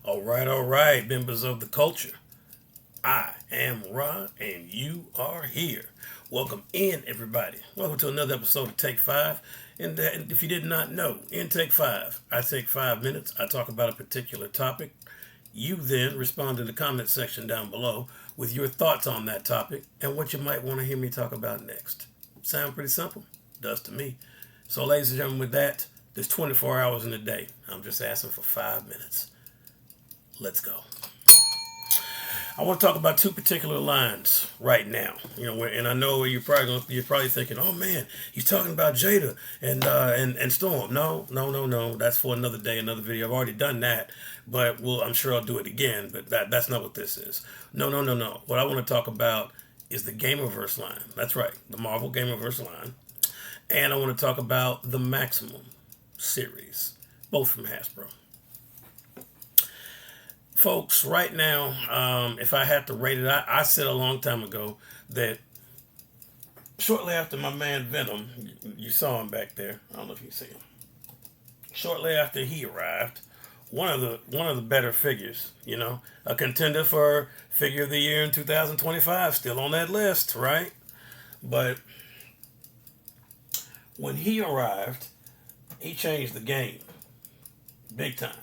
All right, members of the culture. I am Ron, and you are here. Welcome in, everybody. Welcome to another episode of Take 5. And if you did not know, in Take 5, I take 5 minutes. I talk about a particular topic. You then respond in the comment section down below with your thoughts on that topic and what you might want to hear me talk about next. Sound pretty simple? Does to me. So, ladies and gentlemen, with that, there's 24 hours in a day. I'm just asking for 5 minutes. Let's go. I want to talk about two particular lines right now. And I know you're probably thinking, "Oh man, he's talking about Jada and Storm." No. That's for another day, another video. I've already done that, but I'm sure I'll do it again. But that's not what this is. No. What I want to talk about is the Gamerverse line. That's right, the Marvel Gamerverse line, and I want to talk about the Maximum series, both from Hasbro. Folks, right now, if I had to rate it, I said a long time ago that shortly after my man Venom, you saw him back there. I don't know if you see him. Shortly after he arrived, one of the better figures, a contender for Figure of the Year in 2025, still on that list, right? But when he arrived, he changed the game big time.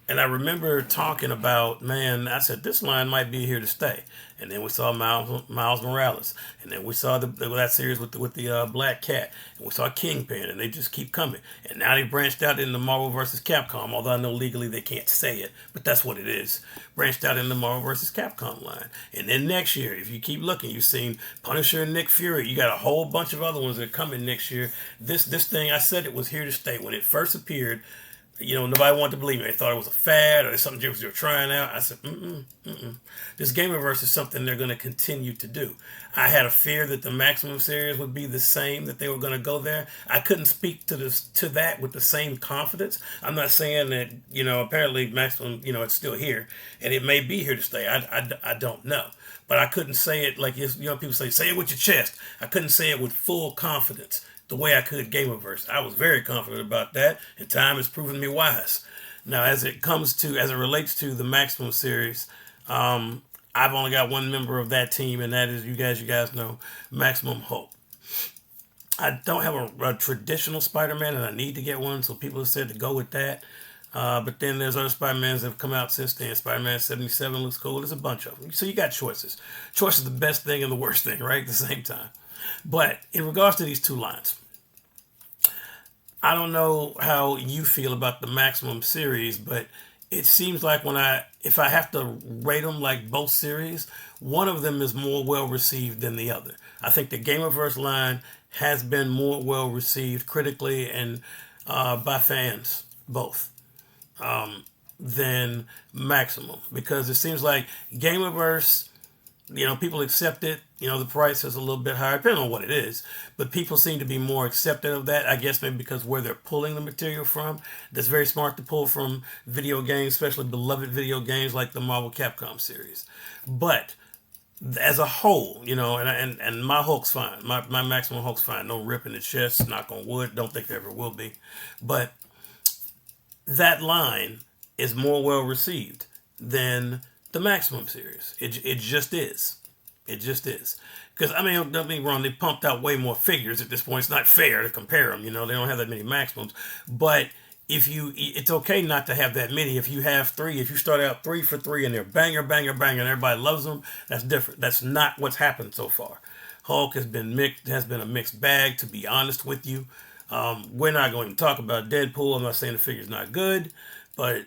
And I remember talking about, I said, this line might be here to stay. And then we saw Miles Morales. And then we saw that series with the Black Cat. And we saw Kingpin. And they just keep coming. And now they branched out into Marvel vs. Capcom. Although I know legally they can't say it. But that's what it is. Branched out in the Marvel vs. Capcom line. And then next year, if you keep looking, you've seen Punisher and Nick Fury. You got a whole bunch of other ones that are coming next year. This thing, I said it was here to stay. When it first appeared, nobody wanted to believe me. They thought it was a fad or something they were trying out. I said, This Gamerverse is something they're going to continue to do. I had a fear that the Maximum series would be the same, that they were going to go there. I couldn't speak to that with the same confidence. I'm not saying that, apparently Maximum, it's still here, and it may be here to stay. I don't know. But I couldn't say it like, people say it with your chest. I couldn't say it with full confidence the way I could Gamerverse. I was very confident about that, and time has proven me wise. Now, as it relates to the Maximum series, I've only got one member of that team, and that is you guys know, Maximum Hope. I don't have a traditional Spider-Man, and I need to get one, so people have said to go with that. But then there's other Spider-Mans that have come out since then. Spider-Man 77 looks cool. There's a bunch of them. So you got choices. Choice is the best thing and the worst thing, right, at the same time. But in regards to these two lines, I don't know how you feel about the Maximum series, but it seems like if I have to rate them like both series, one of them is more well received than the other. I think the Gamerverse line has been more well received critically and by fans, both, than Maximum, because it seems like Gamerverse, people accept it. The price is a little bit higher, depending on what it is. But people seem to be more accepting of that. I guess maybe because where they're pulling the material from. That's very smart to pull from video games, especially beloved video games like the Marvel Capcom series. But as a whole, and my Hulk's fine. My Maximum Hulk's fine. No rip in the chest, knock on wood. Don't think there ever will be. But that line is more well received than the Maximum series. It just is. It just is. Because, don't get me wrong, they pumped out way more figures at this point. It's not fair to compare them. They don't have that many Maximums. But it's okay not to have that many. If you have 3, if you start out 3 for 3 and they're banger, and everybody loves them, that's different. That's not what's happened so far. Hulk has been a mixed bag, to be honest with you. We're not going to talk about Deadpool. I'm not saying the figure's not good, but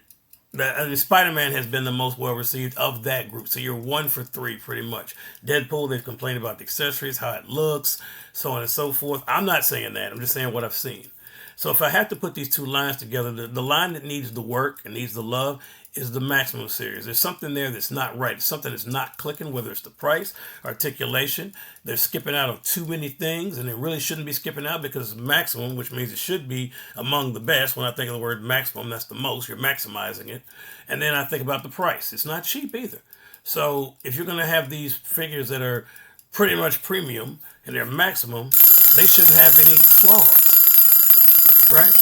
Spider-Man has been the most well-received of that group. So you're 1 for 3, pretty much. Deadpool, they've complained about the accessories, how it looks, so on and so forth. I'm not saying that. I'm just saying what I've seen. So if I have to put these two lines together, the line that needs the work and needs the love is the Maximum series. There's something there that's not right. It's something that's not clicking, whether it's the price, articulation. They're skipping out on too many things, and it really shouldn't be skipping out because it's Maximum, which means it should be among the best. When I think of the word maximum, that's the most. You're maximizing it. And then I think about the price. It's not cheap either. So if you're going to have these figures that are pretty much premium and they're Maximum, they shouldn't have any flaws, right?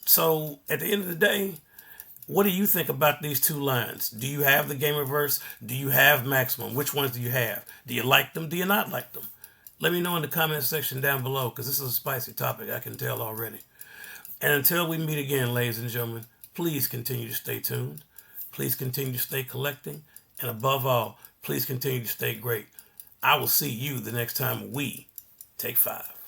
So at the end of the day, What do you think about these two lines? Do you have the Gamerverse? Do you have Maximum? Which ones do you have? Do you like them? Do you not like them? Let me know in the comment section down below, because this is a spicy topic, I can tell already. And until we meet again, ladies and gentlemen, please continue to stay tuned. Please continue to stay collecting. And above all, please continue to stay great. I will see you the next time we take 5.